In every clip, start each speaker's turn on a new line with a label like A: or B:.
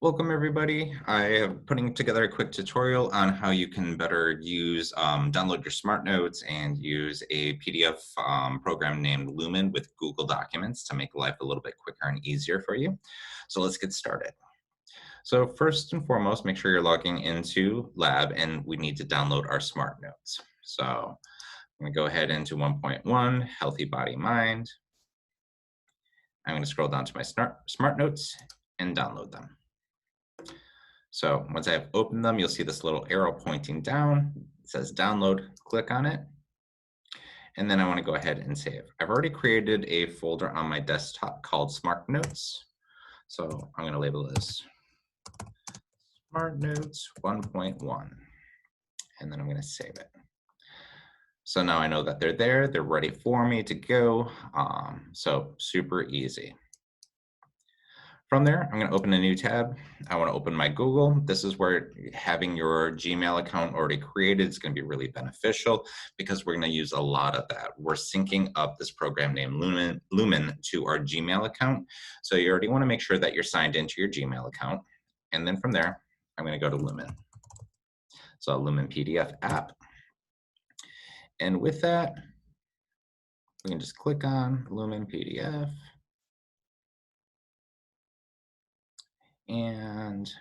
A: Welcome everybody. I am putting together a quick tutorial on how you can better download your Smart Notes and use a PDF program named Lumen with Google Documents to make life a little bit quicker and easier for you. So let's get started. So first and foremost, make sure you're logging into Lab and we need to download our Smart Notes. So I'm gonna go ahead into 1.1, Healthy Body Mind. I'm gonna scroll down to my Smart Notes and download them. So once I have opened them, you'll see this little arrow pointing down. It says download, click on it. And then I want to go ahead and save. I've already created a folder on my desktop called Smart Notes. So I'm going to label this Smart Notes 1.1. And then I'm going to save it. So now I know that they're there. They're ready for me to go. So super easy. From there, I'm going to open a new tab. I want to open my Google. This is where having your Gmail account already created is going to be really beneficial because we're going to use a lot of that. We're syncing up this program named Lumen to our Gmail account. So you already want to make sure that you're signed into your Gmail account. And then from there, I'm going to go to Lumen. So Lumen PDF app. And with that, we can just click on Lumen PDF. And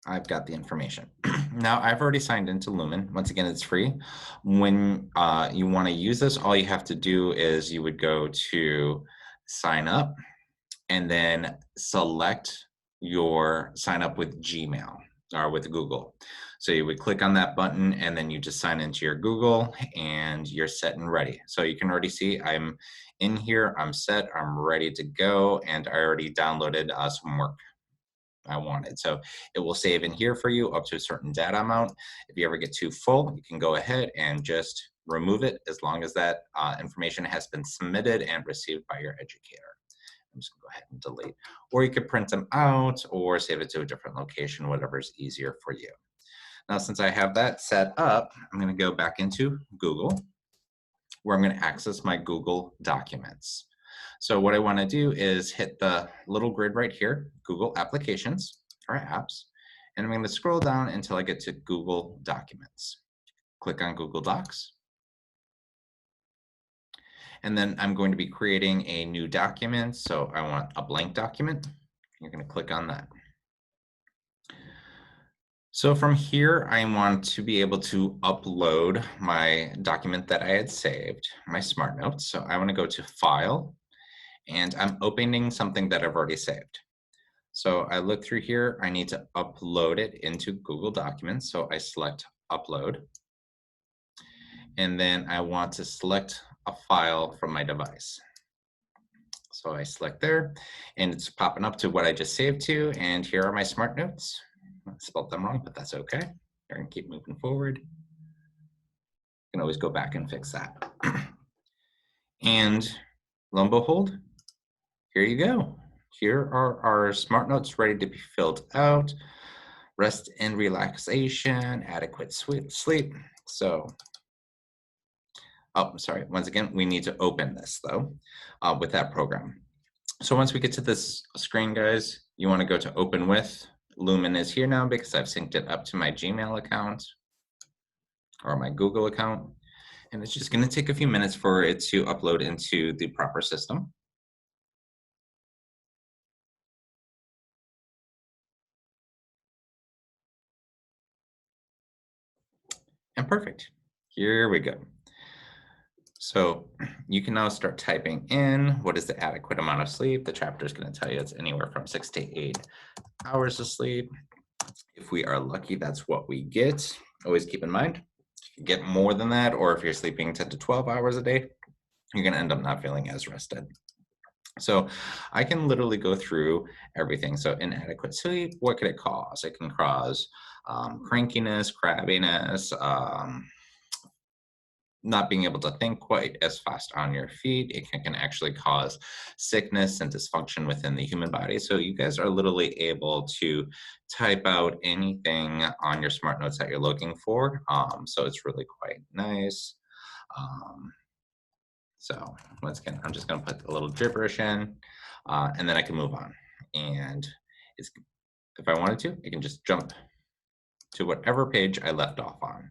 A: I've got the information. Now I've already signed into Lumen. Once again, it's free. When you want to use this, all you have to do is you would go to sign up and then select your sign up with Gmail or with Google. So you would click on that button and then you just sign into your Google and you're set and ready. So you can already see I'm in here, I'm set, I'm ready to go, and I already downloaded some work I wanted. So it will save in here for you up to a certain data amount. If you ever get too full, you can go ahead and just remove it as long as that information has been submitted and received by your educator. I'm just gonna go ahead and delete. Or you could print them out or save it to a different location, whatever is easier for you. Now, since I have that set up, I'm gonna go back into Google, where I'm gonna access my Google Documents. So what I want to do is hit the little grid right here, Google Applications or Apps, and I'm going to scroll down until I get to Google Documents. Click on Google Docs. And then I'm going to be creating a new document. So I want a blank document. You're going to click on that. So from here, I want to be able to upload my document that I had saved, my Smart Notes. So I want to go to File, and I'm opening something that I've already saved. So I look through here, I need to upload it into Google Documents. So I select Upload. And then I want to select a file from my device. So I select there, and it's popping up to what I just saved to. And here are my Smart Notes. I spelled them wrong, but that's okay. We're gonna keep moving forward. You can always go back and fix that. And lo and behold, here you go. Here are our Smart Notes ready to be filled out. Rest and relaxation, adequate sleep. So, oh, sorry. Once again, we need to open this though with that program. So once we get to this screen, guys, you want to go to Open With. Lumen is here now because I've synced it up to my Gmail account or my Google account. And it's just going to take a few minutes for it to upload into the proper system. And perfect. Here we go. So you can now start typing in what is the adequate amount of sleep. The chapter is going to tell you it's anywhere from 6 to 8 hours of sleep. If we are lucky, that's what we get. Always keep in mind, if you get more than that, or if you're sleeping 10 to 12 hours a day, you're going to end up not feeling as rested. So I can literally go through everything. So inadequate sleep, what could it cause? It can cause crankiness, crabbiness, not being able to think quite as fast on your feet. It can actually cause sickness and dysfunction within the human body. So you guys are literally able to type out anything on your Smart Notes that you're looking for. So it's really quite nice. So once again, I'm just going to put a little gibberish in, and then I can move on. And It's, if I wanted to, I can just jump to whatever page I left off on.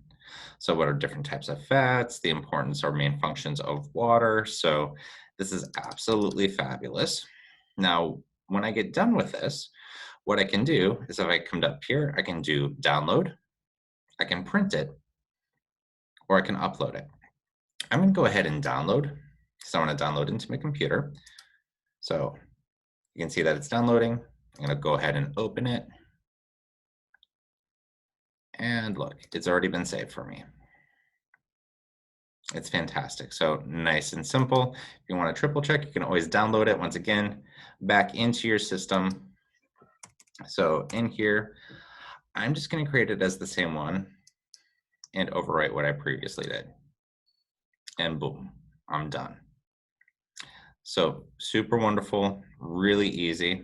A: So what are different types of fats, the importance or main functions of water. So this is absolutely fabulous. Now, when I get done with this, what I can do is if I come up here, I can do download, I can print it, or I can upload it. I'm going to go ahead and download because I want to download into my computer. So you can see that it's downloading. I'm going to go ahead and open it. And look, it's already been saved for me. It's fantastic. So nice and simple. If you want to triple check, you can always download it once again back into your system. So in here, I'm just going to create it as the same one and overwrite what I previously did. And boom, I'm done. So super wonderful, really easy.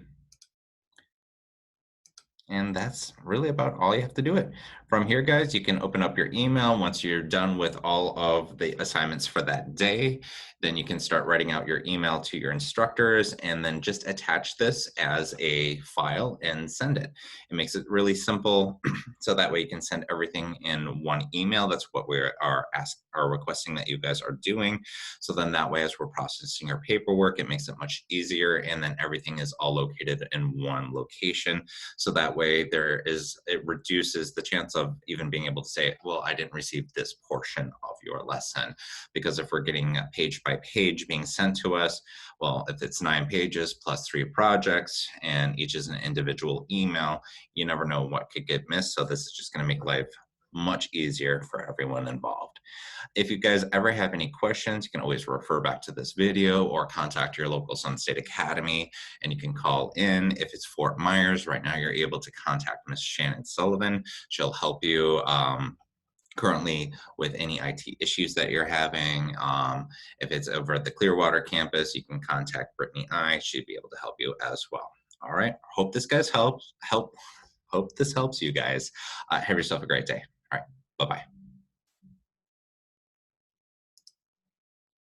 A: And that's really about all you have to do it. From here, guys, you can open up your email once you're done with all of the assignments for that day. Then you can start writing out your email to your instructors and then just attach this as a file and send it. It makes it really simple. So that way you can send everything in one email. That's what we are requesting that you guys are doing. So then that way, as we're processing your paperwork, it makes it much easier. And then everything is all located in one location. So that way it reduces the chance of even being able to say, well, I didn't receive this portion of your lesson. Because if we're getting page by page being sent to us, well, if it's 9 pages plus 3 projects and each is an individual email, you never know what could get missed. So this is just going to make life much easier for everyone involved. If you guys ever have any questions, you can always refer back to this video or contact your local Sun State Academy, and you can call in. If it's Fort Myers, right now you're able to contact Miss Shannon Sullivan. She'll help you currently with any IT issues that you're having. If it's over at the Clearwater campus, you can contact Brittany I. She'd be able to help you as well. All right. Hope this guys hope this helps you guys. Have yourself a great day. All right. Bye-bye.